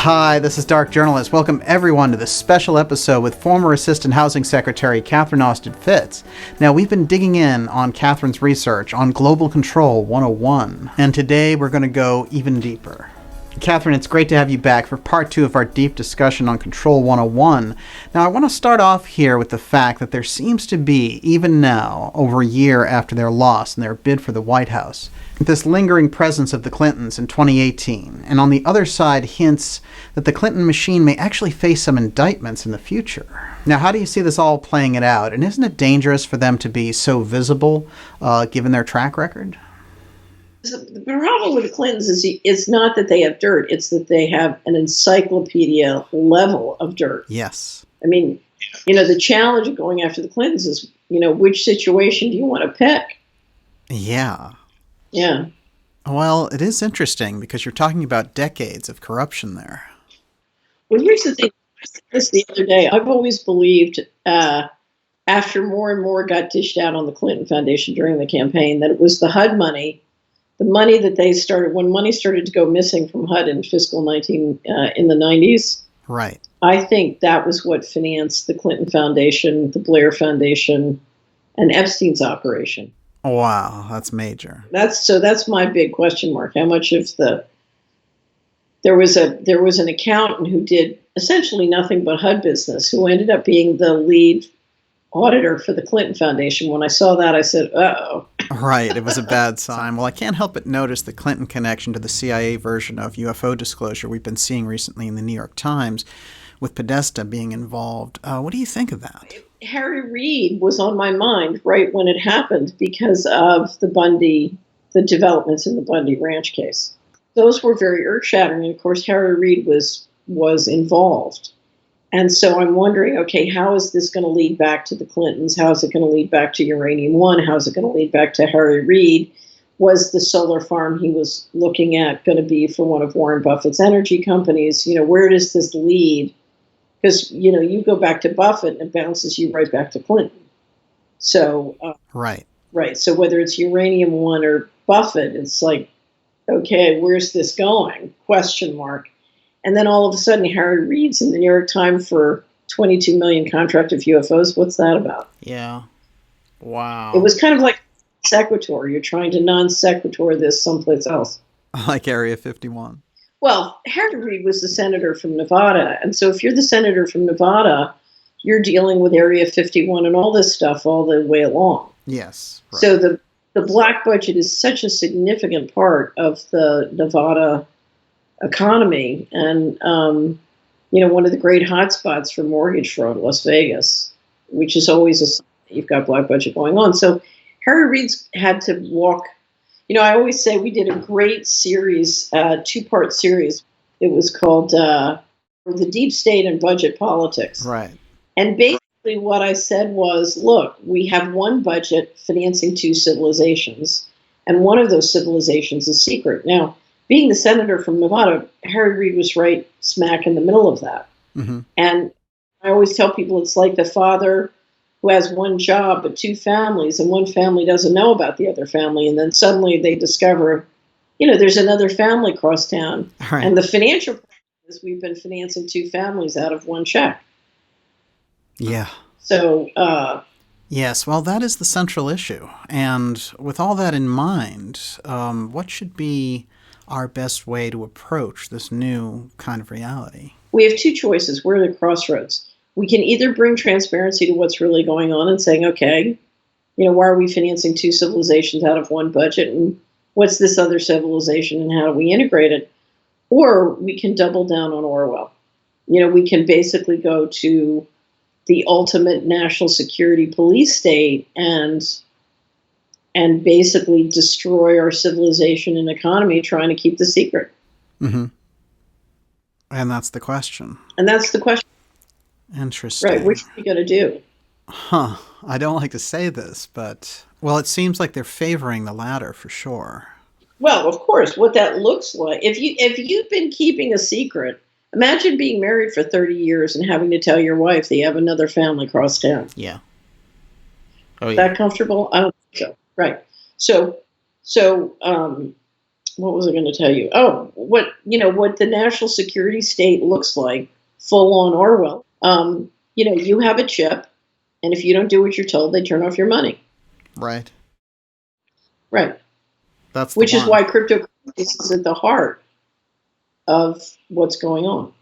Hi, this is Dark Journalist. Welcome everyone to this special episode with former Assistant Housing Secretary Catherine Austin Fitts. Now, we've been digging in on Catherine's research on Global Control 101, and today we're going to go even deeper. Catherine, it's great to have you back for part 2 of our deep discussion on Control 101. Now, I want to start off here with the fact that there seems to be, even now, over a year after their loss and their bid for the White House, this lingering presence of the Clintons in 2018, and on the other side, hints that the Clinton machine may actually face some indictments in the future. Now, how do you see this all playing it out? And isn't it dangerous for them to be so visible, given their track record? The problem with the Clintons is it's not that they have dirt, it's that they have an encyclopedia level of dirt. Yes. I mean, the challenge of going after the Clintons is, which situation do you want to pick? Yeah. Yeah. Well, it is interesting because you're talking about decades of corruption there. Well, here's the thing. I said this the other day. I've always believed, after more and more got dished out on the Clinton Foundation during the campaign, that it was the HUD money, the money that they started, when money started to go missing from HUD in fiscal 19, in the 90s. Right. I think that was what financed the Clinton Foundation, the Blair Foundation, and Epstein's operation. Wow, that's major. That's my big question mark. How much of there was an accountant who did essentially nothing but HUD business, who ended up being the lead auditor for the Clinton Foundation. When I saw that, I said, uh-oh. Right, it was a bad sign. Well, I can't help but notice the Clinton connection to the CIA version of UFO disclosure we've been seeing recently in the New York Times, with Podesta being involved. What do you think of that? Harry Reid was on my mind right when it happened because of the developments in the Bundy Ranch case. Those were very earth-shattering, and of course Harry Reid was involved. And so I'm wondering, okay, how is this going to lead back to the Clintons? How is it going to lead back to Uranium One? How is it going to lead back to Harry Reid? Was the solar farm he was looking at going to be for one of Warren Buffett's energy companies? Where does this lead? Because, you go back to Buffett and it bounces you right back to Clinton. So, right. So whether it's Uranium One or Buffett, it's like, okay, where's this going? Question mark. And then all of a sudden, Harry Reid's in the New York Times for 22 million contracted UFOs. What's that about? Yeah. Wow. It was kind of like sequitur. You're trying to non sequitur this someplace else. Like Area 51. Well, Harry Reid was the senator from Nevada. And so if you're the senator from Nevada, you're dealing with Area 51 and all this stuff all the way along. Yes. Right. So the black budget is such a significant part of the Nevada economy. And, one of the great hotspots for mortgage fraud, Las Vegas, which is always a sign that you've got black budget going on. So Harry Reid's had to walk. I always say we did a great series, 2-part series. It was called The Deep State and Budget Politics. Right. And basically what I said was, look, we have one budget financing 2 civilizations, and one of those civilizations is secret. Now, being the senator from Nevada, Harry Reid was right smack in the middle of that. Mm-hmm. And I always tell people it's like the father who has one job but 2 families, and one family doesn't know about the other family, and then suddenly they discover, there's another family across town. Right. And the financial problem is we've been financing 2 families out of one check. Yeah. So, yes, well, that is the central issue. And with all that in mind, what should be our best way to approach this new kind of reality? We have 2 choices. We're at a crossroads. We can either bring transparency to what's really going on and saying, okay, why are we financing 2 civilizations out of one budget? And what's this other civilization and how do we integrate it? Or we can double down on Orwell. We can basically go to the ultimate national security police state and basically destroy our civilization and economy trying to keep the secret. Mm-hmm. And that's the question. Interesting. Right, which are we going to do? Huh. I don't like to say this, but, well, it seems like they're favoring the latter for sure. Well, of course, what that looks like. If you've been keeping a secret, imagine being married for 30 years and having to tell your wife that you have another family across town. Yeah. Oh, yeah. That comfortable? I don't think so. Right. So what was I going to tell you? Oh, what the national security state looks like, full on Orwell. You have a chip, and if you don't do what you're told, they turn off your money. Right. Right. That's which the is one. why cryptocurrency is at the heart of what's going on.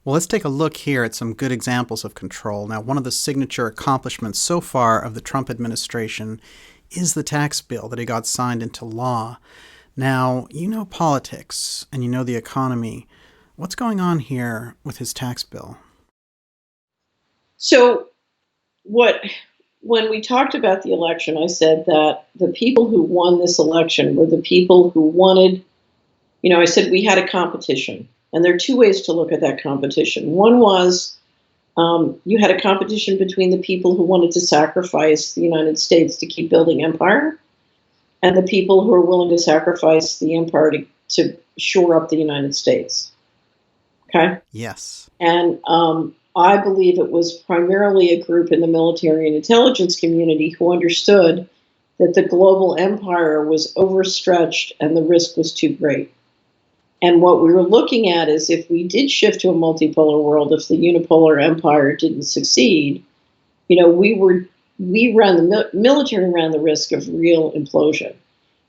Well, let's take a look here at some good examples of control. Now, one of the signature accomplishments so far of the Trump administration is the tax bill that he got signed into law. Now, you know politics and you know the economy. What's going on here with his tax bill? So, when we talked about the election, I said that the people who won this election were the people who wanted, I said we had a competition. And there are two ways to look at that competition. One was you had a competition between the people who wanted to sacrifice the United States to keep building empire and the people who are willing to sacrifice the empire to shore up the United States. Okay? Yes. And I believe it was primarily a group in the military and intelligence community who understood that the global empire was overstretched and the risk was too great. And what we were looking at is if we did shift to a multipolar world, if the unipolar empire didn't succeed, military ran the risk of real implosion.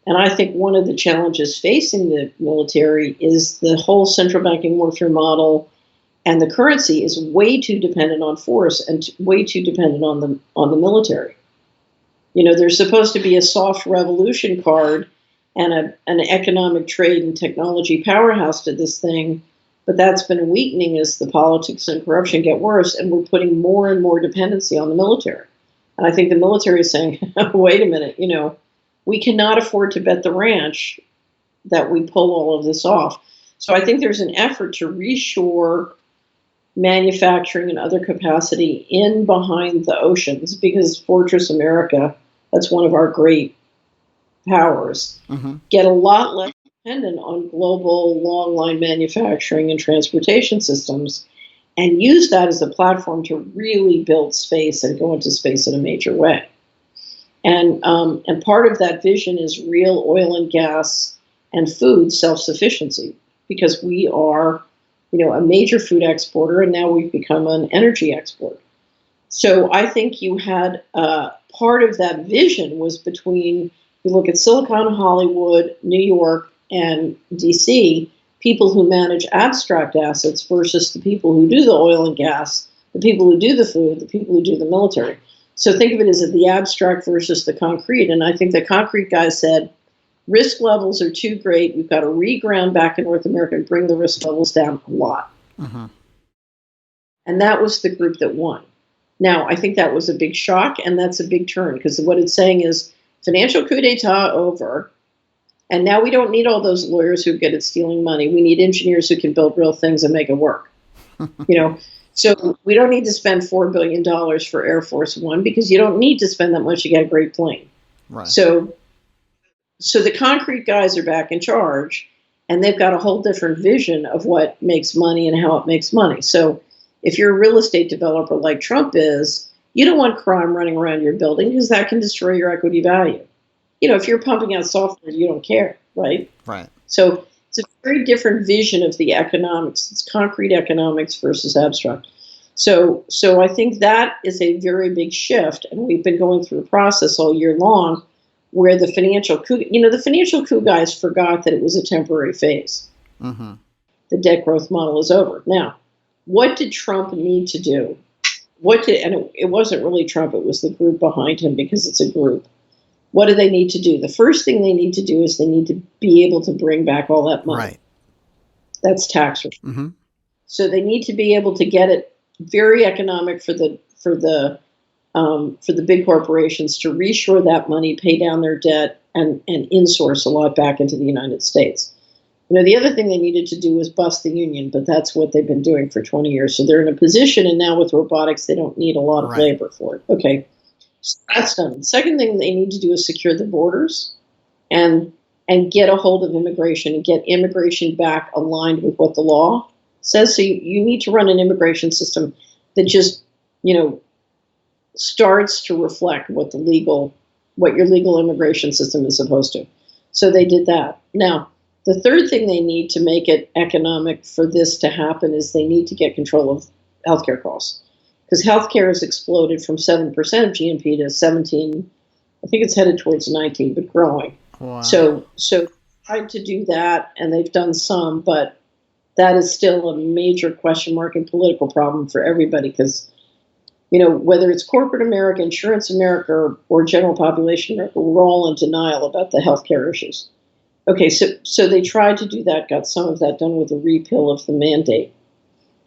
And I think one of the challenges facing the military is the whole central banking warfare model, and the currency is way too dependent on force and way too dependent on the military. There's supposed to be a soft revolution card and an economic trade and technology powerhouse to this thing, but that's been weakening as the politics and corruption get worse, and we're putting more and more dependency on the military. And I think the military is saying, wait a minute, we cannot afford to bet the ranch that we pull all of this off. So I think there's an effort to reshore manufacturing and other capacity in behind the oceans, because Fortress America, that's one of our great powers, get a lot less dependent on global long line manufacturing and transportation systems, and use that as a platform to really build space and go into space in a major way. And part of that vision is real oil and gas and food self-sufficiency, because we are, a major food exporter, and now we've become an energy exporter. So I think you had part of that vision was between, you look at Silicon, Hollywood, New York, and DC, people who manage abstract assets versus the people who do the oil and gas, the people who do the food, the people who do the military. So think of it as the abstract versus the concrete. And I think the concrete guys said, risk levels are too great. We've got to reground back in North America and bring the risk levels down a lot. And that was the group that won. Now, I think that was a big shock, and that's a big turn, because what it's saying is financial coup d'etat over, and now we don't need all those lawyers who are good at stealing money. We need engineers who can build real things and make it work. So we don't need to spend $4 billion for Air Force One, because you don't need to spend that much to get a great plane. Right. So the concrete guys are back in charge, and they've got a whole different vision of what makes money and how it makes money. So if you're a real estate developer like Trump is, you don't want crime running around your building, because that can destroy your equity value. If you're pumping out software, you don't care, right? Right. So it's a very different vision of the economics. It's concrete economics versus abstract. So I think that is a very big shift, and we've been going through a process all year long where the financial coup guys forgot that it was a temporary phase. The debt growth model is over. Now, what did Trump need to do? It wasn't really Trump, it was the group behind him, because it's a group. What do they need to do? The first thing they need to do is they need to be able to bring back all that money. Right. That's tax reform. So they need to be able to get it very economic for the big corporations to reshore that money, pay down their debt, and insource a lot back into the United States. The other thing they needed to do was bust the union, but that's what they've been doing for 20 years. So they're in a position, and now with robotics, they don't need a lot of labor for it. Okay, so that's done. The second thing they need to do is secure the borders and get a hold of immigration and get immigration back aligned with what the law says. So you need to run an immigration system that just, starts to reflect what your legal immigration system is supposed to. So they did that. Now, The third thing they need to make it economic for this to happen is they need to get control of healthcare costs. Because healthcare has exploded from 7% of GNP to 17, I think it's headed towards 19, but growing. Wow. So tried to do that, and they've done some, but that is still a major question mark and political problem for everybody because, whether it's corporate America, insurance America, or general population America, we're all in denial about the healthcare issues. Okay, so they tried to do that, got some of that done with a repeal of the mandate.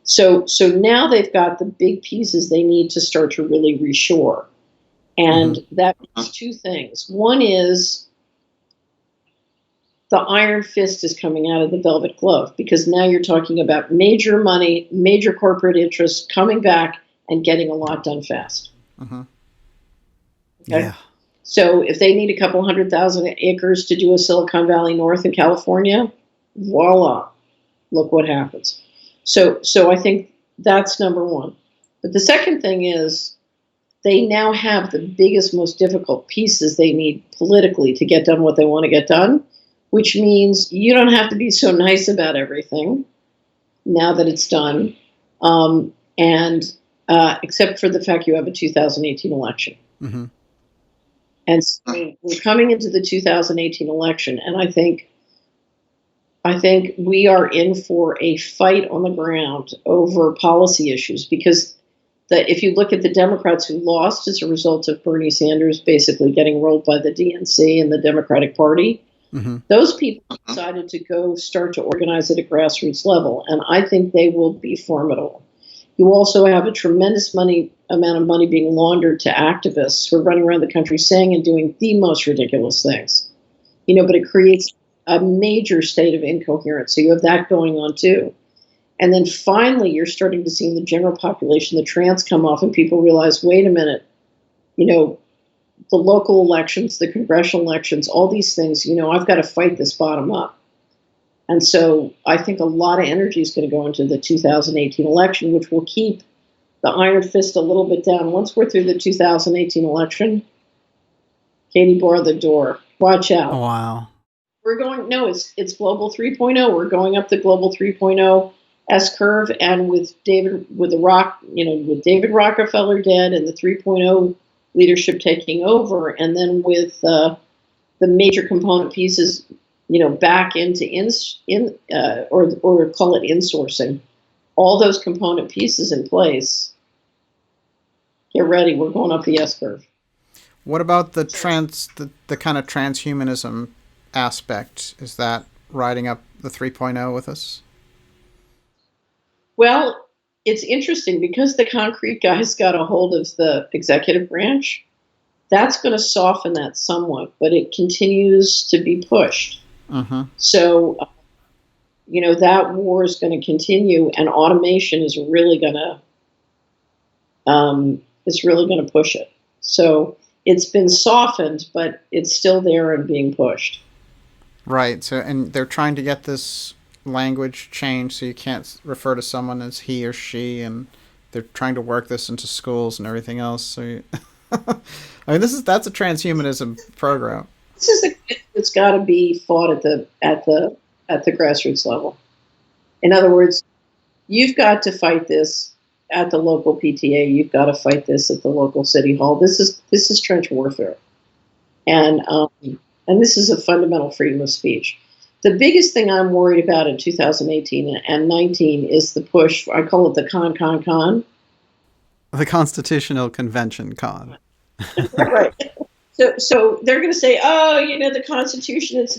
So now they've got the big pieces they need to start to really reshore. And that means two things. One is the iron fist is coming out of the velvet glove because now you're talking about major money, major corporate interests coming back and getting a lot done fast. Okay? Yeah. So if they need a couple 100,000 acres to do a Silicon Valley North in California, voila, look what happens. So I think that's number one. But the second thing is they now have the biggest, most difficult pieces they need politically to get done what they want to get done, which means you don't have to be so nice about everything now that it's done, except for the fact you have a 2018 election. Mm-hmm. And so we're coming into the 2018 election, and I think we are in for a fight on the ground over policy issues because if you look at the Democrats who lost as a result of Bernie Sanders basically getting rolled by the DNC and the Democratic Party, those people decided to go start to organize at a grassroots level, and I think they will be formidable. You also have a tremendous amount of money being laundered to activists who are running around the country saying and doing the most ridiculous things. But it creates a major state of incoherence. So you have that going on too. And then finally, you're starting to see in the general population the trance come off and people realize, wait a minute, the local elections, the congressional elections, all these things, I've got to fight this bottom up. And so I think a lot of energy is going to go into the 2018 election, which will keep the iron fist a little bit down. Once we're through the 2018 election, Katie, bar the door. Watch out. Oh, wow. We're going, no, it's Global 3.0. We're going up the Global 3.0 S curve, and with David Rockefeller dead and the 3.0 leadership taking over, and then with the major component pieces, back into or call it insourcing, all those component pieces in place. Get ready, we're going up the S curve. What about the kind of transhumanism aspect? Is that riding up the 3.0 with us? Well, it's interesting because the concrete guys got a hold of the executive branch. That's going to soften that somewhat, but it continues to be pushed. So, that war is going to continue, and automation is really going to push it. So it's been softened, but it's still there and being pushed. Right. So, and they're trying to get this language changed so you can't refer to someone as he or she, and they're trying to work this into schools and everything else. So, that's a transhumanism program. It's got to be fought at the grassroots level. In other words, you've got to fight this at the local PTA. You've got to fight this at the local city hall. This is trench warfare, and this is a fundamental freedom of speech. The biggest thing I'm worried about in 2018 and 19 is the push. I call it the con. The Constitutional Convention con. Right. So they're going to say, the Constitution, it's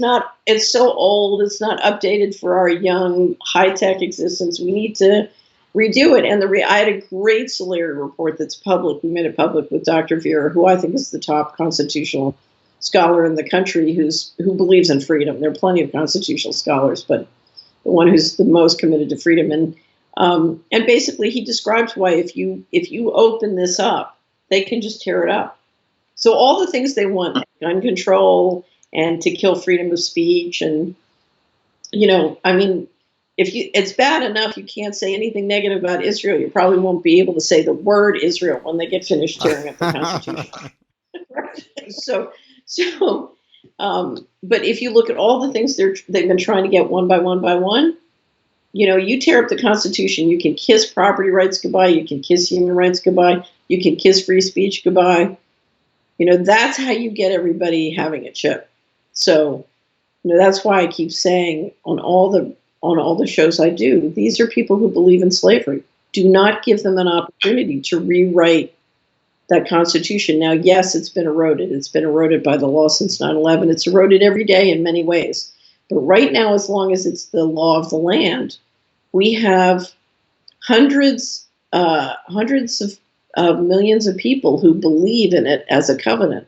so old, it's not updated for our young, high-tech existence. We need to redo it. And I had a great Solari report that's public. We made it public with Dr. Vera, who I think is the top constitutional scholar in the country who believes in freedom. There are plenty of constitutional scholars, but the one who's the most committed to freedom. And basically he describes why if you open this up, they can just tear it up. So all the things they want, gun control and to kill freedom of speech, and it's bad enough you can't say anything negative about Israel. You probably won't be able to say the word Israel when they get finished tearing up the Constitution. So But if you look at all the things they've been trying to get one by one by one, you tear up the Constitution, you can kiss property rights goodbye, you can kiss human rights goodbye, you can kiss free speech goodbye. That's how you get everybody having a chip. So, that's why I keep saying on all the shows I do, these are people who believe in slavery. Do not give them an opportunity to rewrite that Constitution. Now, yes, it's been eroded. It's been eroded by the law since 9/11. It's eroded every day in many ways. But right now, as long as it's the law of the land, we have hundreds of millions of people who believe in it as a covenant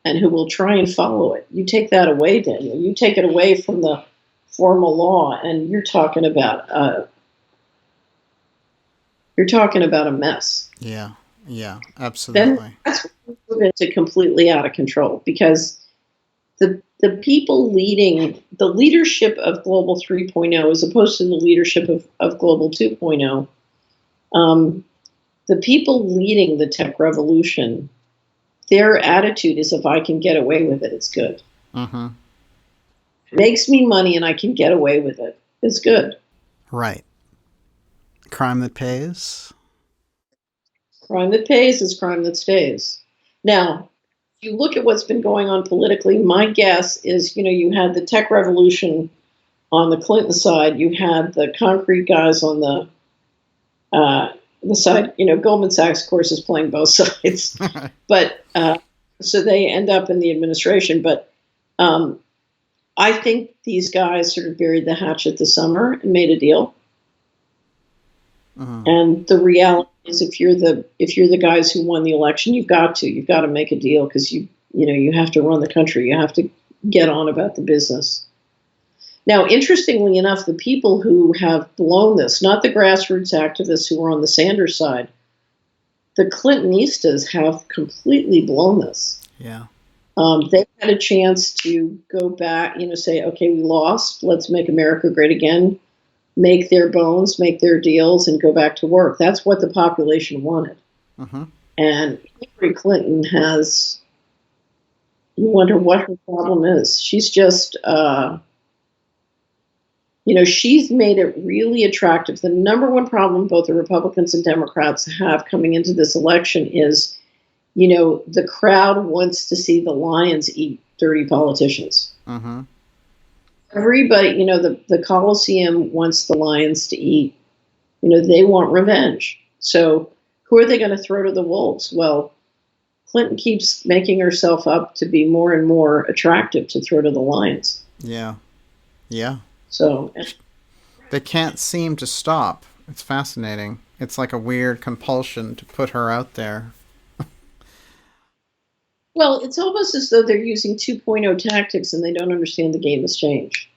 and who will try and follow it. You take that away, Daniel. You take it away from the formal law, and you're talking about a mess. Yeah, absolutely. Then that's when we move into completely out of control, because the people leading the leadership of Global 3.0 as opposed to the leadership of Global 2.0, the people leading the tech revolution, their attitude is, if I can get away with it, it's good. Mm-hmm. It makes me money and I can get away with it, it's good. Right. Crime that pays. Crime that pays is crime that stays. Now, if you look at what's been going on politically, my guess is, you had the tech revolution on the Clinton side, you had the concrete guys on the side, Goldman Sachs, of course, is playing both sides, but so they end up in the administration. But I think these guys sort of buried the hatchet this summer and made a deal. Uh-huh. And the reality is, if you're the guys who won the election, you've got to make a deal, because you have to run the country. You have to get on about the business. Now, interestingly enough, the people who have blown this, not the grassroots activists who were on the Sanders side, the Clintonistas have completely blown this. Yeah. They had a chance to go back, say, okay, we lost. Let's make America great again. Make their bones, make their deals, and go back to work. That's what the population wanted. Uh-huh. And Hillary Clinton has, you wonder what her problem is. She's just, she's made it really attractive. The number one problem both the Republicans and Democrats have coming into this election is, the crowd wants to see the lions eat dirty politicians. Uh-huh. Everybody, the Coliseum wants the lions to eat. They want revenge. So who are they going to throw to the wolves? Well, Clinton keeps making herself up to be more and more attractive to throw to the lions. Yeah. Yeah. So they can't seem to stop. It's fascinating. It's like a weird compulsion to put her out there. Well, it's almost as though they're using 2.0 tactics and they don't understand the game has changed.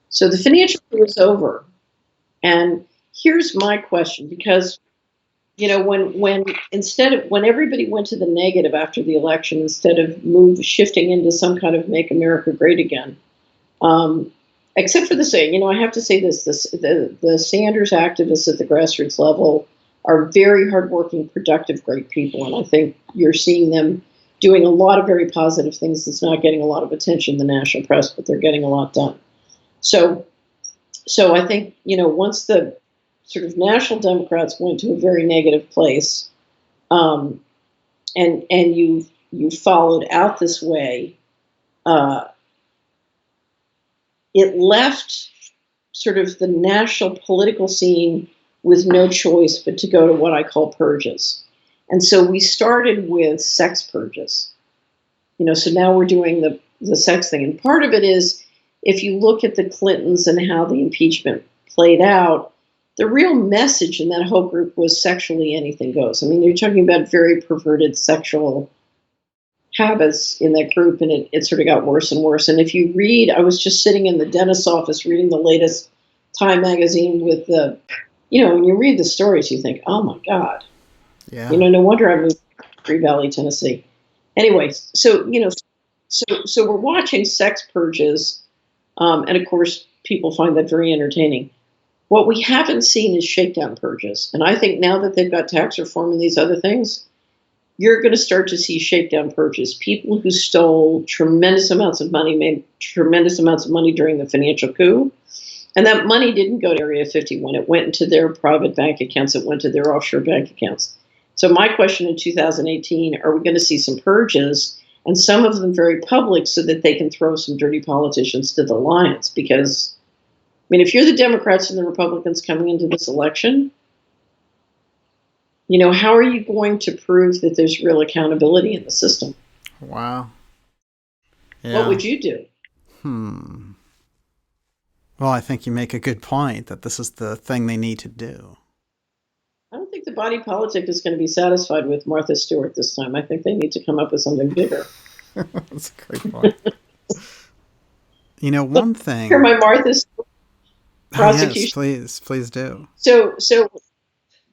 So the financial year is over. And here's my question, because, when everybody went to the negative after the election, instead of shifting into some kind of make America great again, except for the saying, I have to say this, the Sanders activists at the grassroots level are very hardworking, productive, great people. And I think you're seeing them doing a lot of very positive things that's not getting a lot of attention in the national press, but they're getting a lot done. So I think, once the sort of national Democrats went to a very negative place, and you followed out this way, it left sort of the national political scene with no choice but to go to what I call purges. And so we started with sex purges. So now we're doing the sex thing. And part of it is, if you look at the Clintons and how the impeachment played out, the real message in that whole group was sexually anything goes. I mean, you're talking about very perverted sexual habits in that group, and it sort of got worse and worse. And if you read, I was just sitting in the dentist's office reading the latest Time magazine with when you read the stories, you think, oh my God. Yeah. No wonder I moved to Green Valley, Tennessee. Anyway, so we're watching sex purges, and of course, people find that very entertaining. What we haven't seen is shakedown purges. And I think now that they've got tax reform and these other things, you're going to start to see shakedown purges. People who stole tremendous amounts of money, made tremendous amounts of money during the financial coup. And that money didn't go to Area 51. It went into their private bank accounts. It went to their offshore bank accounts. So my question in 2018, are we going to see some purges, and some of them very public, so that they can throw some dirty politicians to the lions? Because, I mean, if you're the Democrats and the Republicans coming into this election, how are you going to prove that there's real accountability in the system? Wow. Yeah. What would you do? Well, I think you make a good point that this is the thing they need to do. I don't think the body politic is going to be satisfied with Martha Stewart this time. I think they need to come up with something bigger. That's a great point. One thing. Hear my Martha Stewart prosecution. Yes, please do. So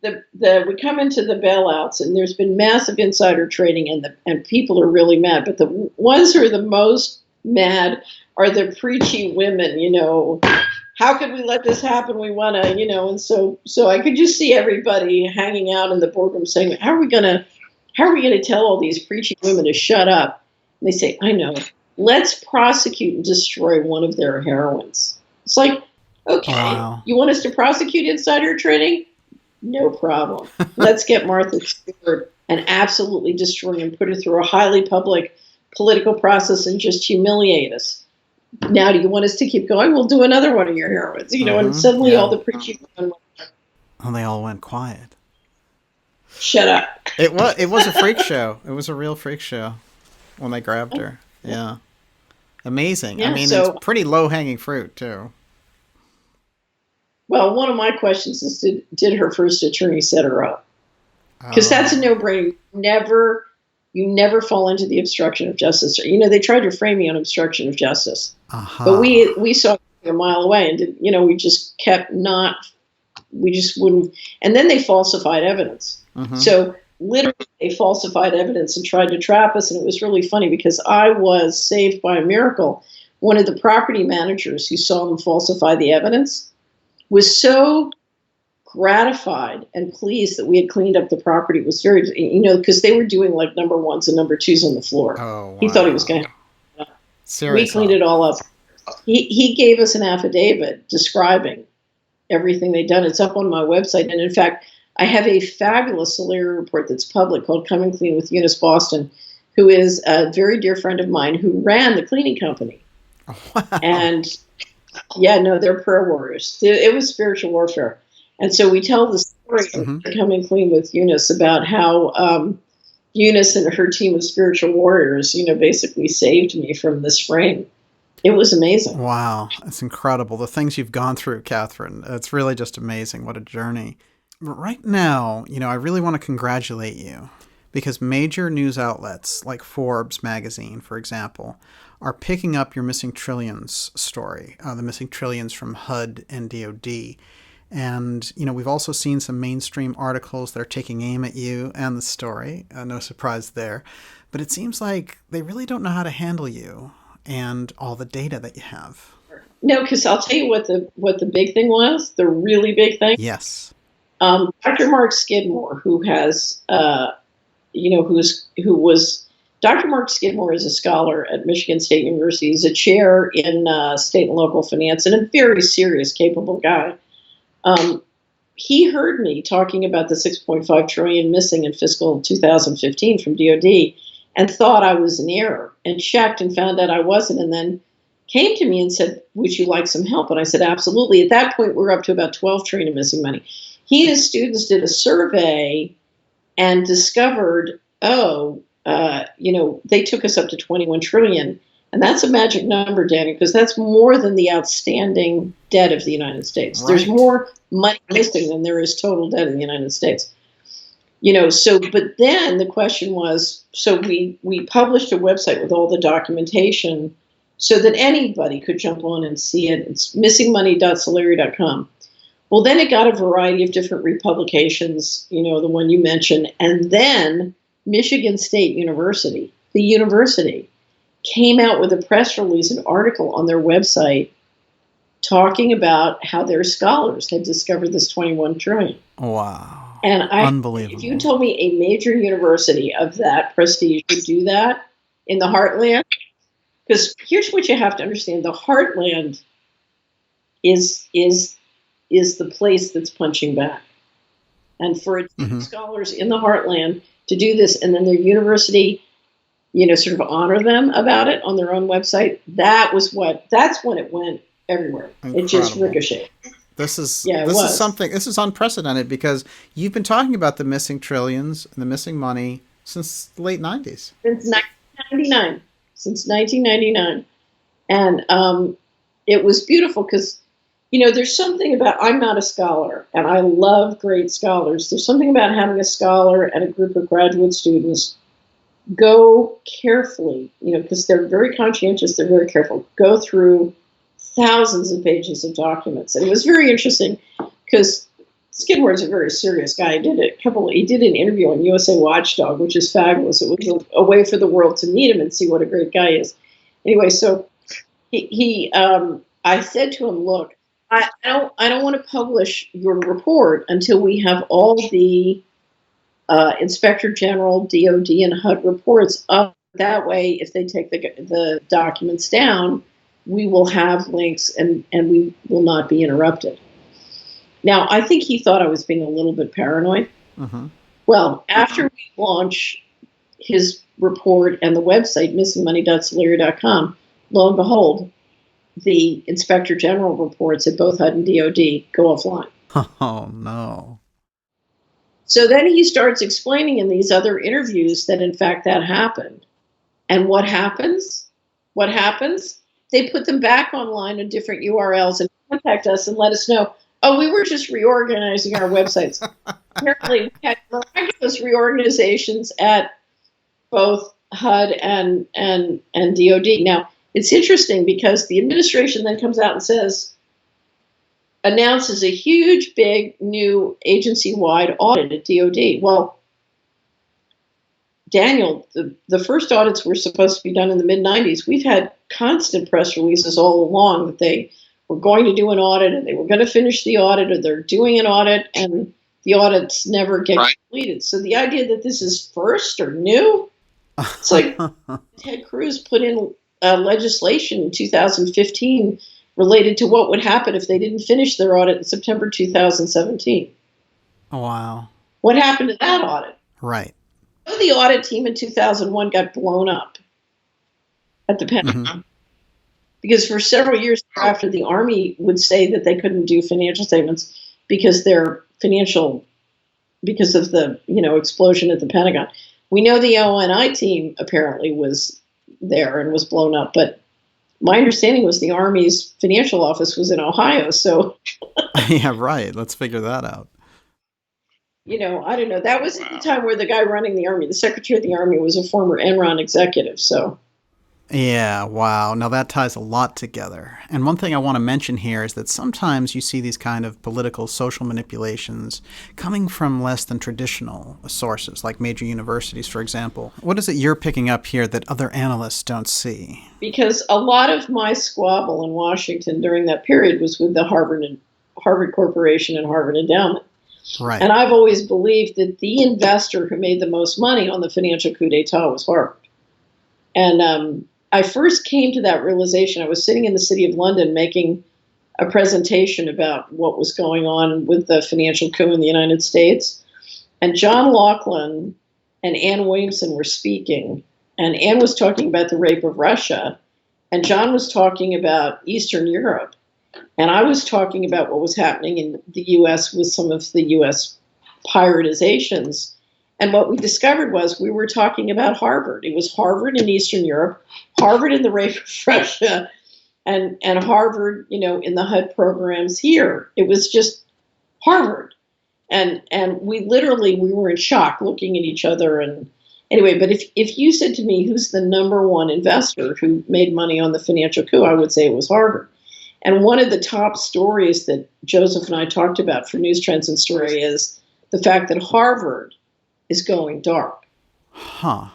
we come into the bailouts, and there's been massive insider trading, and people are really mad. But the ones who are the most mad are the preachy women. How could we let this happen? We want to, and so I could just see everybody hanging out in the boardroom saying, how are we gonna tell all these preachy women to shut up? And they say, I know, let's prosecute and destroy one of their heroines. It's like, okay, wow. You want us to prosecute insider trading? No problem. Let's get Martha Stewart and absolutely destroy and put her through a highly public political process and just humiliate us. Now, do you want us to keep going? We'll do another one of your heroines, and suddenly all the preaching went. They all went quiet. Shut up. It was a freak show. It was a real freak show when they grabbed her. Yeah. Amazing. Yeah, I mean, it's pretty low-hanging fruit, too. Well, one of my questions is, did her first attorney set her up? Because that's a no-brainer. You never fall into the obstruction of justice. They tried to frame me on obstruction of justice. But we saw it a mile away, and we just kept we just wouldn't. And then they falsified evidence. So literally they falsified evidence and tried to trap us. And it was really funny because I was saved by a miracle. One of the property managers who saw them falsify the evidence was so gratified and pleased that we had cleaned up the property. It was very, because they were doing like number ones and number twos on the floor. Oh, wow. He thought he was going to. Seriously. We cleaned it all up. He gave us an affidavit describing everything they'd done. It's up on my website. And in fact, I have a fabulous Solari report that's public called Coming Clean with Eunice Boston, who is a very dear friend of mine who ran the cleaning company. Wow. And they're prayer warriors. It was spiritual warfare. And so we tell the story of Coming Clean with Eunice about how Eunice and her team of spiritual warriors, basically saved me from this frame. It was amazing. Wow. It's incredible. The things you've gone through, Catherine. It's really just amazing. What a journey. But right now, I really want to congratulate you because major news outlets like Forbes magazine, for example, are picking up your missing trillions story, the missing trillions from HUD and DOD. And, we've also seen some mainstream articles that are taking aim at you and the story. No surprise there. But it seems like they really don't know how to handle you and all the data that you have. No, because I'll tell you what the big thing was, the really big thing. Yes. Dr. Mark Skidmore, who has, Dr. Mark Skidmore is a scholar at Michigan State University. He's a chair in state and local finance and a very serious, capable guy. He heard me talking about the $6.5 trillion missing in fiscal 2015 from DOD and thought I was in error and checked and found out I wasn't, and then came to me and said, would you like some help? And I said, absolutely. At that point, we're up to about 12 trillion in missing money. He and his students did a survey and discovered, they took us up to 21 trillion. And that's a magic number, Danny, because that's more than the outstanding debt of the United States. Right. There's more money missing than there is total debt in the United States. But then the question was, so we published a website with all the documentation so that anybody could jump on and see it. It's missingmoney.solari.com. Well, then it got a variety of different republications, the one you mentioned, and then Michigan State University, the university, came out with a press release, an article on their website talking about how their scholars had discovered this 21 trillion. Wow. And Unbelievable. if you told me a major university of that prestige would do that in the heartland, because here's what you have to understand: the heartland is the place that's punching back, and for scholars in the heartland to do this, and then their university, sort of honor them about it on their own website. That's when it went everywhere. Incredible. It just ricocheted. This is unprecedented, because you've been talking about the missing trillions and the missing money since the late 90s. Since 1999. And it was beautiful because, there's something about, I'm not a scholar, and I love great scholars. There's something about having a scholar and a group of graduate students go carefully, because they're very conscientious, they're very careful, go through thousands of pages of documents. And it was very interesting because Skidmore's a very serious guy. He did an interview on USA Watchdog, which is fabulous. It was a way for the world to meet him and see what a great guy is. Anyway, so I said to him, look, I don't want to publish your report until we have all the Inspector General, DOD, and HUD reports up. That way, if they take the documents down, we will have links and we will not be interrupted. Now, I think he thought I was being a little bit paranoid. Well, after we launch his report and the website, missingmoney.solari.com, lo and behold, the Inspector General reports at both HUD and DOD go offline. Oh, no. So then he starts explaining in these other interviews that, in fact, that happened. And what happens? They put them back online on different URLs and contact us and let us know, oh, we were just reorganizing our websites. Apparently, we had miraculous reorganizations at both HUD and DOD. Now, it's interesting because the administration then comes out and announces a huge, big, new agency-wide audit at DOD. Well, Daniel, the first audits were supposed to be done in the mid-'90s. We've had constant press releases all along that they were going to do an audit and they were going to finish the audit, or they're doing an audit and the audits never get completed. So the idea that this is first or new, it's like Ted Cruz put in legislation in 2015 related to what would happen if they didn't finish their audit in September 2017. Oh, wow. What happened to that audit? Right. The audit team in 2001 got blown up at the Pentagon because for several years after, the Army would say that they couldn't do financial statements because of the explosion at the Pentagon. We know the ONI team apparently was there and was blown up, but my understanding was the Army's financial office was in Ohio. So yeah, right. Let's figure that out. I don't know. That was at the time where the guy running the Army, the Secretary of the Army, was a former Enron executive. So, yeah, wow. Now that ties a lot together. And one thing I want to mention here is that sometimes you see these kind of political, social manipulations coming from less than traditional sources, like major universities, for example. What is it you're picking up here that other analysts don't see? Because a lot of my squabble in Washington during that period was with the Harvard Corporation and Harvard Endowment. Right. And I've always believed that the investor who made the most money on the financial coup d'etat was Harvard. And I first came to that realization. I was sitting in the City of London making a presentation about what was going on with the financial coup in the United States. And John Laughlin and Ann Williamson were speaking. And Ann was talking about the rape of Russia. And John was talking about Eastern Europe. And I was talking about what was happening in the U.S. with some of the U.S. piratizations. And what we discovered was we were talking about Harvard. It was Harvard in Eastern Europe, Harvard in the rape of Russia, and Harvard, in the HUD programs here. It was just Harvard. And we were in shock looking at each other. And anyway, but if you said to me, who's the number one investor who made money on the financial coup, I would say it was Harvard. And one of the top stories that Joseph and I talked about for News Trends and Story is the fact that Harvard is going dark. Huh.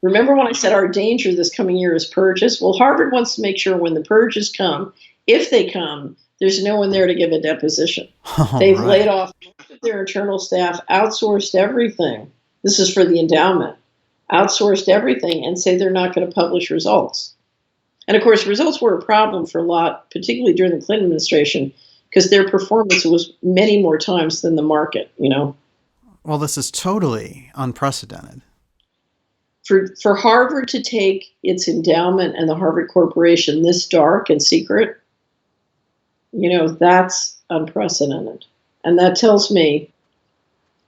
Remember when I said our danger this coming year is purges? Well, Harvard wants to make sure when the purges come, if they come, There's no one there to give a deposition. All They've right. laid off most of their internal staff, outsourced everything. This is for the endowment. Outsourced everything and say they're not going to publish results. And of course, results were a problem for a lot, particularly during the Clinton administration, because their performance was many more times than the market, you know. Well, this is totally unprecedented. For Harvard to take its endowment and the Harvard Corporation this dark and secret, you know, that's unprecedented. And that tells me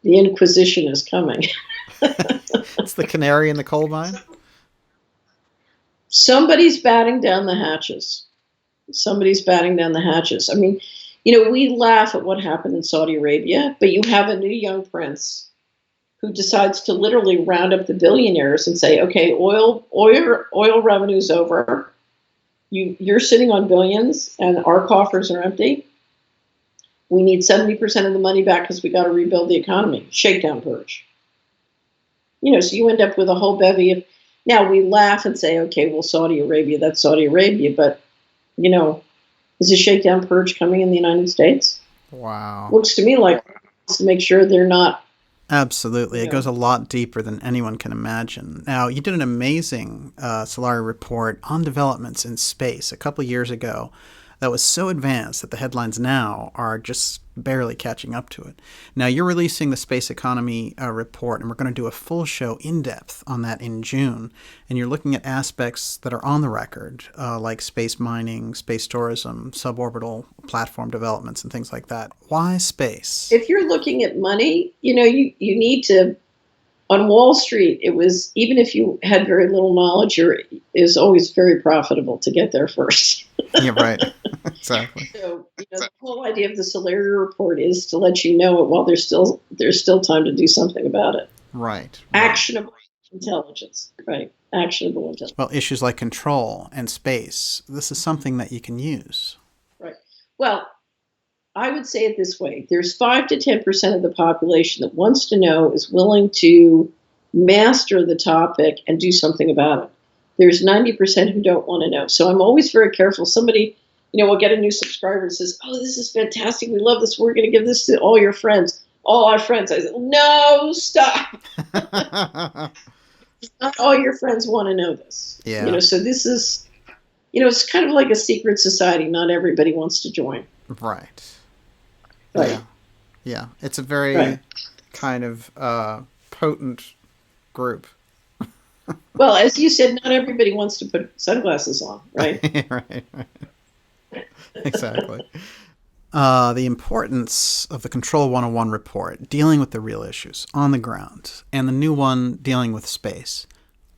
the Inquisition is coming. It's the canary in the coal mine. Somebody's batting down the hatches. Somebody's batting down the hatches. I mean, you know, we laugh at what happened in Saudi Arabia, but you have a new young prince who decides to literally round up the billionaires and say, okay, oil revenue's over. You're sitting on billions and our coffers are empty. We need 70% of the money back because we got to rebuild the economy. Shakedown purge. You know, so you end up with a whole bevy of. Now we laugh and say, okay, well, Saudi Arabia, that's Saudi Arabia, but you know, is a shakedown purge coming in the United States? Wow. Looks to me like to make sure they're not. Absolutely. It Yeah. goes a lot deeper than anyone can imagine. Now, you did an amazing Solari report on developments in space a couple years ago that was so advanced that the headlines now are just barely catching up to it. Now, you're releasing the Space Economy report, and we're going to do a full show in depth on that in June. And you're looking at aspects that are on the record, like space mining, space tourism, suborbital platform developments, and things like that. Why space? If you're looking at money, you know, you need to. On Wall Street, it was, even if you had very little knowledge, it was always very profitable to get there first. Yeah, right. Exactly. So, you know, the whole idea of the Solari Report is to let you know it while there's still time to do something about it. Right. Actionable intelligence, right? Actionable intelligence. Well, issues like control and space, this is something that you can use. Right. Well, I would say it this way. There's 5 to 10% of the population that wants to know, is willing to master the topic and do something about it. There's 90% who don't want to know. So I'm always very careful. Somebody, you know, will get a new subscriber and says, oh, this is fantastic. We love this. We're going to give this to all your friends. All our friends. I said, no, stop. Not all your friends want to know this. Yeah. You know, so this is, you know, it's kind of like a secret society. Not everybody wants to join. Right. Right. Yeah. Yeah. It's a very Right. kind of potent group. Well, as you said, not everybody wants to put sunglasses on, right? Right. Exactly. The importance of the Control 101 report, dealing with the real issues on the ground, and the new one dealing with space.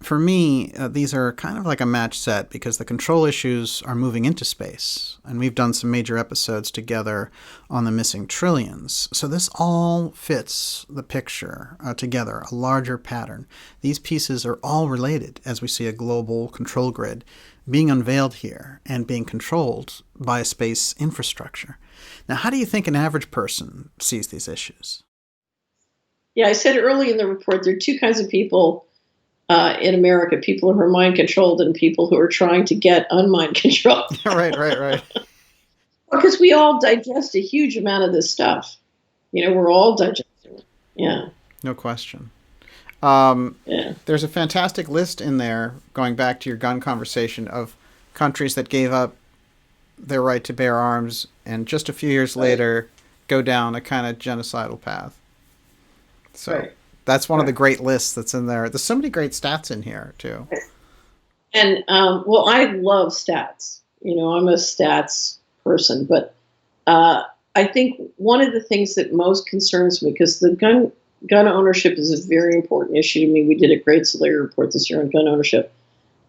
For me, these are kind of like a match set because the control issues are moving into space, and we've done some major episodes together on the missing trillions. So this all fits the picture together, a larger pattern. These pieces are all related as we see a global control grid being unveiled here and being controlled by a space infrastructure. Now, how do you think an average person sees these issues? Yeah, I said early in the report there are two kinds of people in America: people who are mind controlled and people who are trying to get unmind controlled. Right. Because we all digest a huge amount of this stuff. You know, we're all digesting it. Yeah. No question. Yeah. There's a fantastic list in there, going back to your gun conversation, of countries that gave up their right to bear arms and just a few years later go down a kind of genocidal path. So that's one of the great lists that's in there. There's so many great stats in here, too. And, well, I love stats. You know, I'm a stats person. But I think one of the things that most concerns me, because the gun ownership is a very important issue to me. We did a great Solari report this year on gun ownership.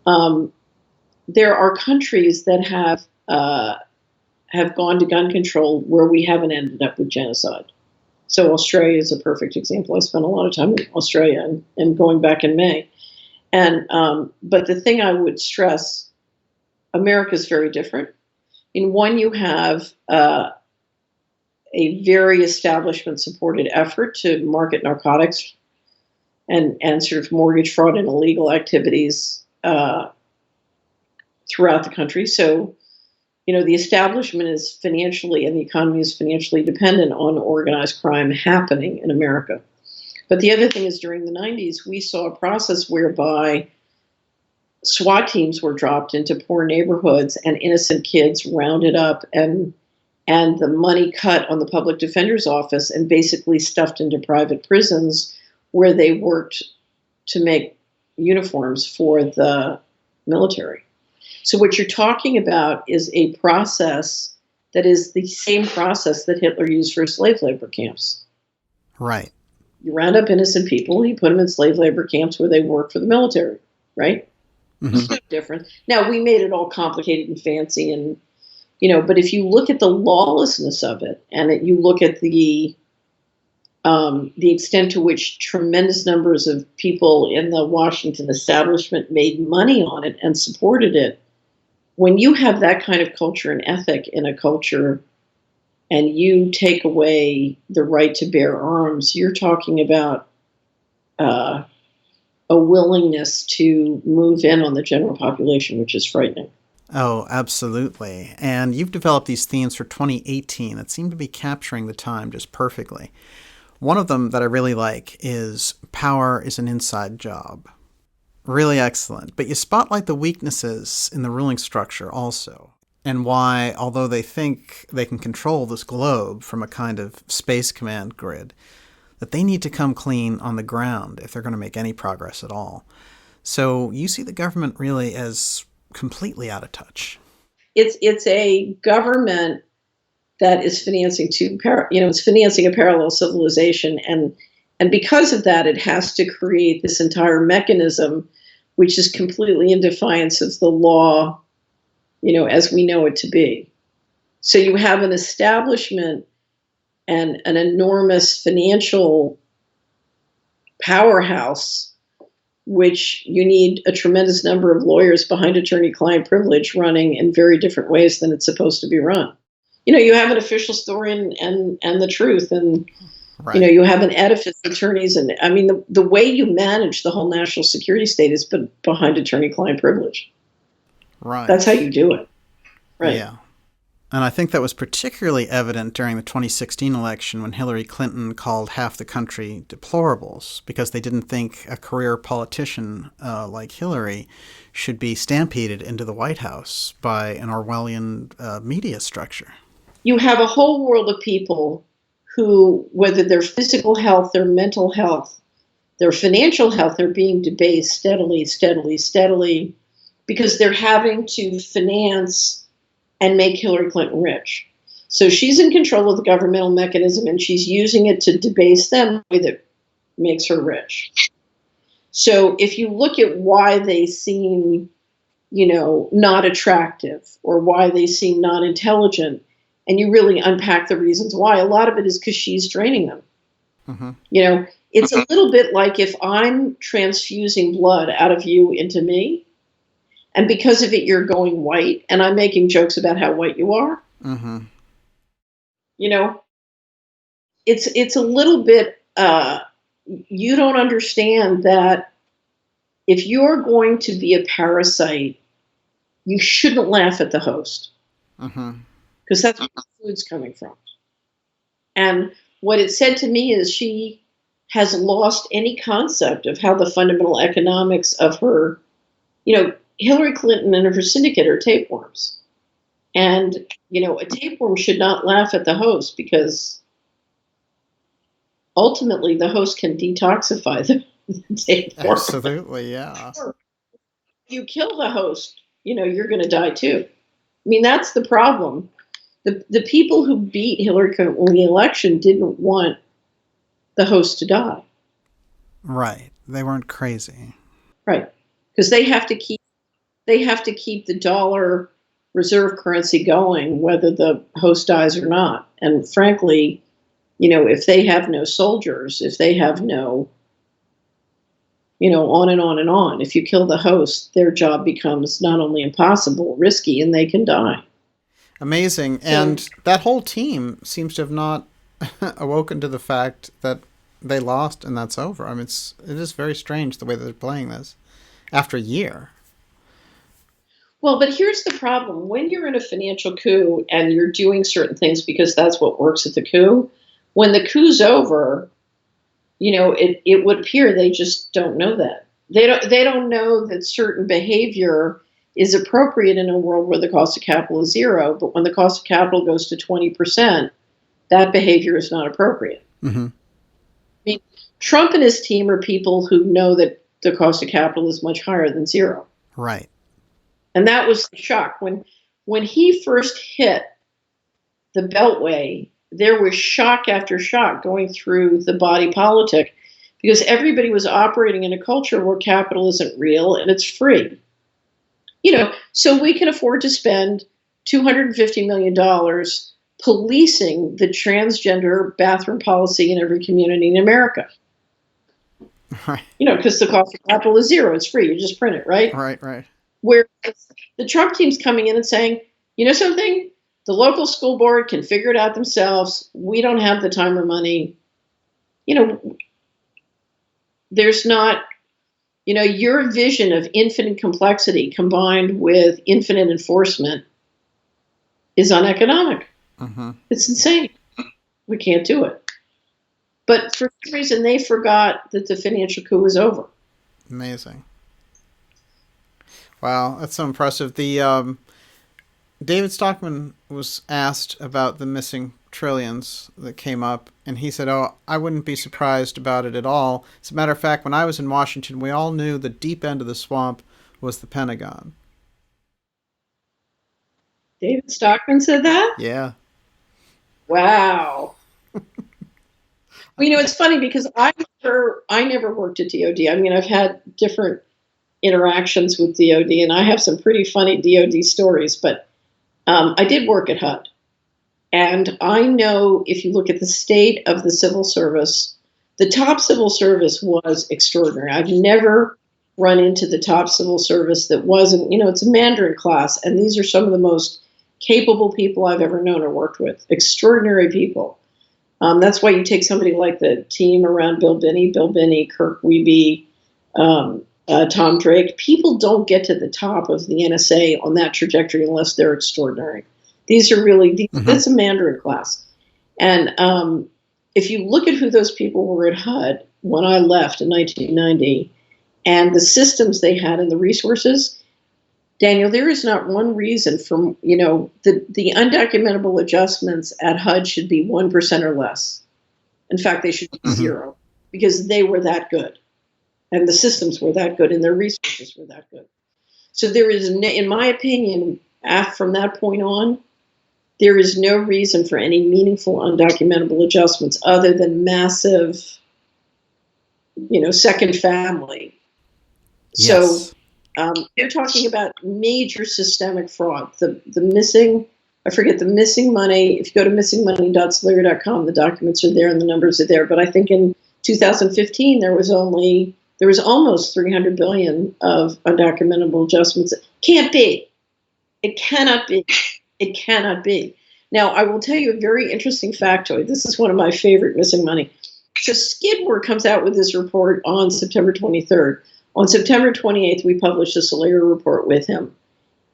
There are countries that have gone to gun control where we haven't ended up with genocide. So Australia is a perfect example. I spent a lot of time in Australia and going back in May. And but the thing I would stress, America is very different. In one, you have a very establishment-supported effort to market narcotics and sort of mortgage fraud and illegal activities throughout the country. So the establishment is financially and the economy is financially dependent on organized crime happening in America. But the other thing is during the 90s, we saw a process whereby SWAT teams were dropped into poor neighborhoods and innocent kids rounded up and the money cut on the public defender's office and basically stuffed into private prisons where they worked to make uniforms for the military. So what you're talking about is a process that is the same process that Hitler used for slave labor camps. Right. You round up innocent people, you put them in slave labor camps where they work for the military, right? Mm-hmm. It's no different. Now, we made it all complicated and fancy and, but if you look at the lawlessness of it and you look at the extent to which tremendous numbers of people in the Washington establishment made money on it and supported it, when you have that kind of culture and ethic in a culture and you take away the right to bear arms, you're talking about a willingness to move in on the general population, which is frightening. Oh, absolutely. And you've developed these themes for 2018 that seem to be capturing the time just perfectly. One of them that I really like is power is an inside job. Really excellent. But you spotlight the weaknesses in the ruling structure also, and why, although they think they can control this globe from a kind of space command grid, that they need to come clean on the ground if they're going to make any progress at all. So you see the government really as completely out of touch. It's a government that is financing it's financing a parallel civilization, and because of that, it has to create this entire mechanism, which is completely in defiance of the law, as we know it to be. So you have an establishment and an enormous financial powerhouse, which you need a tremendous number of lawyers behind attorney-client privilege running in very different ways than it's supposed to be run. You have an official story and the truth, and right. You have an edifice, attorneys, and I mean the way you manage the whole national security state is behind attorney-client privilege. Right. That's how you do it. Right. Yeah. And I think that was particularly evident during the 2016 election when Hillary Clinton called half the country deplorables because they didn't think a career politician like Hillary should be stampeded into the White House by an Orwellian media structure. You have a whole world of people who, whether their physical health, their mental health, their financial health, are being debased steadily, because they're having to finance and make Hillary Clinton rich. So she's in control of the governmental mechanism, and she's using it to debase them in a way that makes her rich. So if you look at why they seem, not attractive or why they seem not intelligent, and you really unpack the reasons why, a lot of it is because she's draining them. Mm-hmm. It's a little bit like if I'm transfusing blood out of you into me, and because of it, you're going white, and I'm making jokes about how white you are. Mm-hmm. It's a little bit, you don't understand that if you're going to be a parasite, you shouldn't laugh at the host. Mm-hmm. Because that's where the food's coming from. And what it said to me is she has lost any concept of how the fundamental economics of her, Hillary Clinton and her syndicate are tapeworms. And, a tapeworm should not laugh at the host because ultimately the host can detoxify the tapeworm. Absolutely, yeah. If you kill the host, you're going to die too. I mean, that's the problem. The people who beat Hillary Clinton in the election didn't want the host to die. Right. They weren't crazy. Right. Because they have to keep the dollar reserve currency going, whether the host dies or not. And frankly, if they have no soldiers, if they have no, on and on and on, if you kill the host, their job becomes not only impossible, risky, and they can die. Amazing. And that whole team seems to have not awoken to the fact that they lost and that's over. I mean, it is very strange the way that they're playing this after a year. Well, but here's the problem. When you're in a financial coup and you're doing certain things because that's what works at the coup, when the coup's over, it would appear they just don't know that. They don't know that certain behavior is appropriate in a world where the cost of capital is zero, but when the cost of capital goes to 20%, that behavior is not appropriate. Mm-hmm. I mean, Trump and his team are people who know that the cost of capital is much higher than zero. Right. And that was the shock. When he first hit the Beltway, there was shock after shock going through the body politic because everybody was operating in a culture where capital isn't real and it's free. So we can afford to spend $250 million policing the transgender bathroom policy in every community in America. Right. Because the cost of capital is zero. It's free. You just print it, right? Right. Where the Trump team's coming in and saying, you know something? The local school board can figure it out themselves. We don't have the time or money. There's not, your vision of infinite complexity combined with infinite enforcement is uneconomic. Mm-hmm. It's insane. We can't do it. But for some reason, they forgot that the financial coup was over. Amazing. Wow, that's so impressive. The David Stockman was asked about the missing trillions that came up, and he said, "Oh, I wouldn't be surprised about it at all. As a matter of fact, when I was in Washington, we all knew the deep end of the swamp was the Pentagon." David Stockman said that? Yeah. Wow. It's funny because I never worked at DOD. I mean, I've had different interactions with DOD, and I have some pretty funny DOD stories, but I did work at HUD. And I know if you look at the state of the civil service, the top civil service was extraordinary. I've never run into the top civil service that wasn't, it's a Mandarin class, and these are some of the most capable people I've ever known or worked with. Extraordinary people. That's why you take somebody like the team around Bill Binney, Kirk Wiebe, Tom Drake. People don't get to the top of the NSA on that trajectory unless they're extraordinary. These are really, that's a Mandarin class. And if you look at who those people were at HUD when I left in 1990 and the systems they had and the resources, Daniel, there is not one reason for, the undocumentable adjustments at HUD should be 1% or less. In fact, they should be zero because they were that good. And the systems were that good and their resources were that good. So there is, in my opinion, from that point on, there is no reason for any meaningful undocumentable adjustments other than massive, second family. Yes. So they're talking about major systemic fraud. The missing, I forget the missing money. If you go to missingmoney.solari.com, the documents are there and the numbers are there. But I think in 2015 there was almost 300 billion of undocumentable adjustments. Can't be. It cannot be. It cannot be. Now, I will tell you a very interesting factoid. This is one of my favorite missing money. So Skidmore comes out with this report on September 23rd. On September 28th, we published a Solari report with him.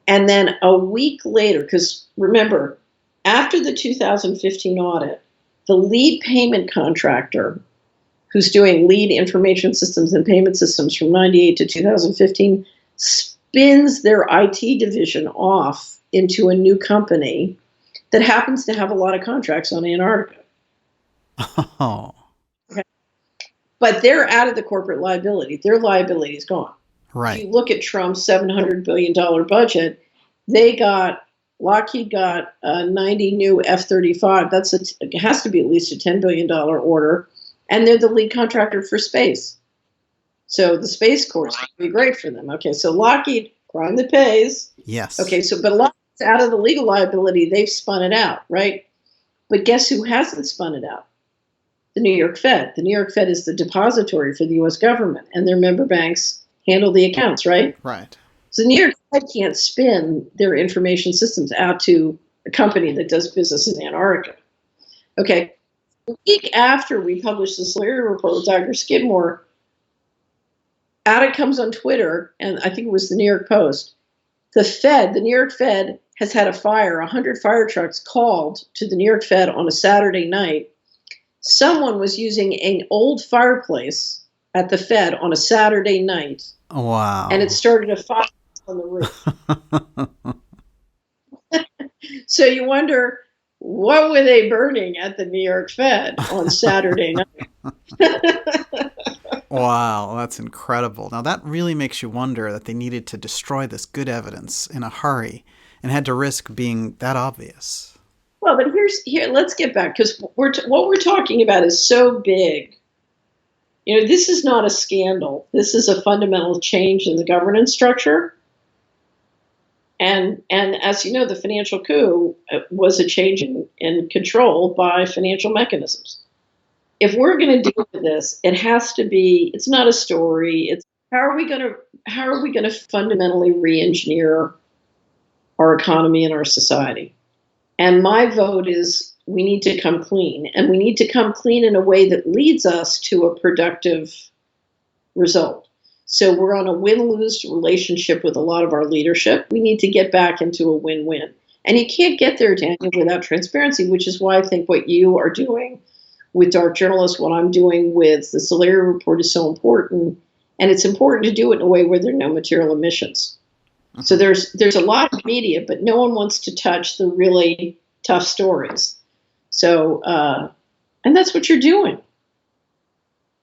And then a week later, because remember, after the 2015 audit, the lead payment contractor, who's doing lead information systems and payment systems from 98 to 2015, spins their IT division off into a new company that happens to have a lot of contracts on Antarctica. Oh. Okay. But they're out of the corporate liability. Their liability is gone. Right. If you look at Trump's $700 billion budget, Lockheed got 90 new F-35. It has to be at least a $10 billion order. And they're the lead contractor for space. So the Space Corps would be great for them. Okay, so Lockheed, crime that pays. Yes. Okay, but Lockheed's out of the legal liability. They've spun it out, right? But guess who hasn't spun it out? The New York Fed. The New York Fed is the depository for the U.S. government, and their member banks handle the accounts, right? Right. So the New York Fed can't spin their information systems out to a company that does business in Antarctica. Okay, a week after we published the Solari report with Dr. Skidmore, out it comes on Twitter, and I think it was the New York Post, the Fed, the New York Fed, has had a fire. 100 fire trucks called to the New York Fed on a Saturday night. Someone was using an old fireplace at the Fed on a Saturday night. Wow. And it started a fire on the roof. So you wonder, what were they burning at the New York Fed on Saturday night? Wow, that's incredible. Now that really makes you wonder that they needed to destroy this good evidence in a hurry and had to risk being that obvious. Well, but let's get back, because what we're talking about is so big. You know, this is not a scandal. This is a fundamental change in the governance structure. And as you know, the financial coup was a change in control by financial mechanisms. If we're going to deal with this, it has to be. It's not a story. It's how are we going to fundamentally re-engineer our economy and our society? And my vote is we need to come clean, and we need to come clean in a way that leads us to a productive result. So we're on a win-lose relationship with a lot of our leadership. We need to get back into a win-win. And you can't get there, Daniel, without transparency, which is why I think what you are doing with Dark Journalists, what I'm doing with the Solari Report is so important. And it's important to do it in a way where there are no material emissions. So there's a lot of media, but no one wants to touch the really tough stories. So, and that's what you're doing,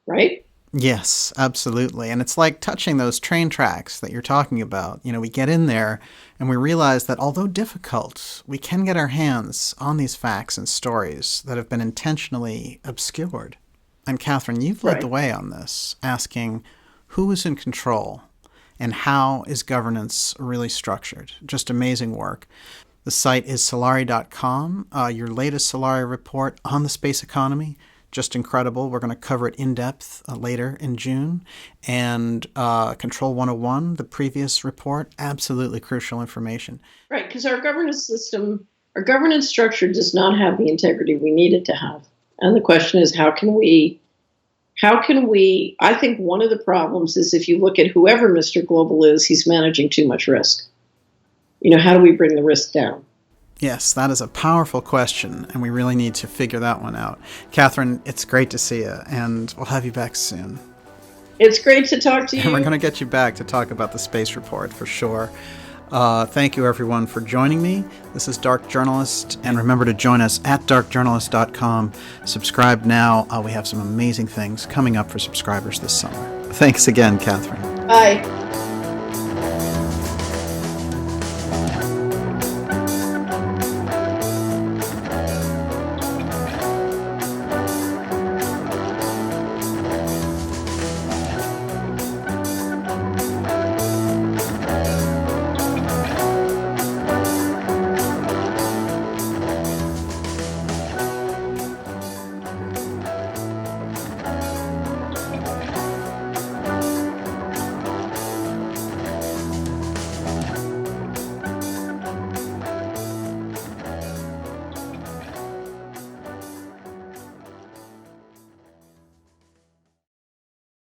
right? Yes, absolutely. And it's like touching those train tracks that you're talking about. You know, we get in there and we realize that although difficult, we can get our hands on these facts and stories that have been intentionally obscured. And Catherine, you've led the way on this, asking who is in control and how is governance really structured. Just amazing work. The site is Solari.com. Your latest Solari report on the space economy, just incredible. We're going to cover it in depth later in June. And Control 101, the previous report, absolutely crucial information. Right, because our governance system, our governance structure does not have the integrity we need it to have. And the question is, how can we, I think one of the problems is if you look at whoever Mr. Global is, he's managing too much risk. You know, how do we bring the risk down? Yes, that is a powerful question, and we really need to figure that one out. Catherine, it's great to see you, and we'll have you back soon. It's great to talk to you. And we're going to get you back to talk about the space report for sure. Thank you, everyone, for joining me. This is Dark Journalist, and remember to join us at darkjournalist.com. Subscribe now. We have some amazing things coming up for subscribers this summer. Thanks again, Catherine. Bye.